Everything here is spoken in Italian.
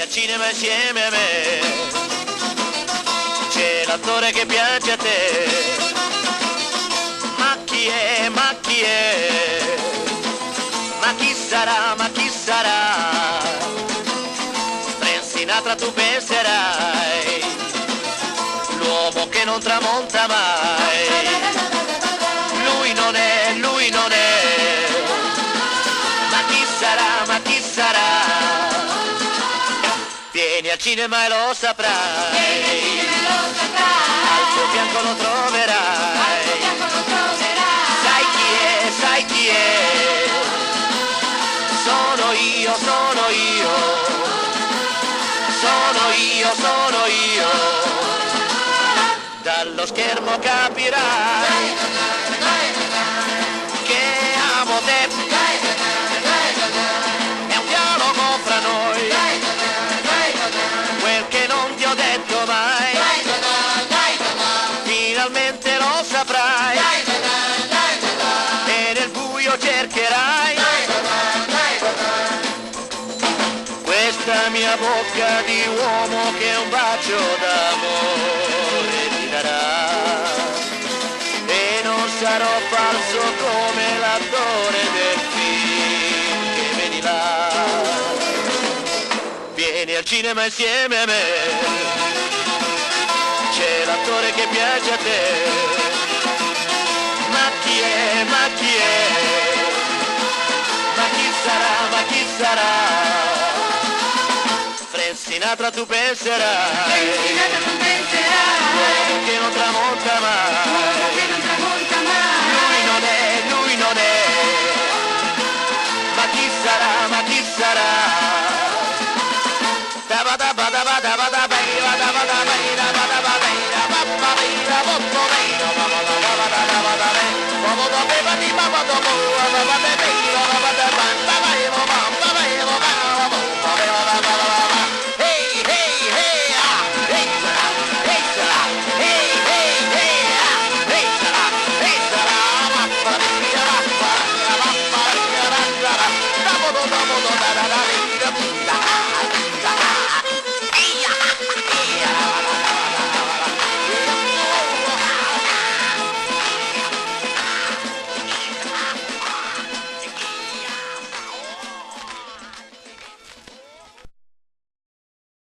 al cinema insieme a me, c'è l'attore che piace a te. Ma chi è, ma chi è? Ma chi sarà, ma chi sarà? Frank Sinatra tu penserai, l'uomo che non tramonta mai. Lui non è, lui non è. Ma chi sarà, ma chi sarà? Vieni al cinema e lo saprai, al tuo fianco lo troverai. Sai chi è, sai chi è? Sono io, sono io. Sono io, sono io. Dallo schermo capirai che amo te. È un dialogo fra noi, quel che non ti ho detto mai. Finalmente lo saprai e nel buio cercherai questa mia bocca di uomo che un bacio d'amore ti darà. E non sarò falso come l'attore del film che vedi là. Vieni al cinema insieme a me, c'è l'attore che piace a te. Ma chi è, ma chi è? Ma chi sarà, ma chi sarà? Frank Sinatra tu penserai, l'uomo che non tramonta mai. Lui non è, lui non è. Ma chi sarà, ma chi sarà?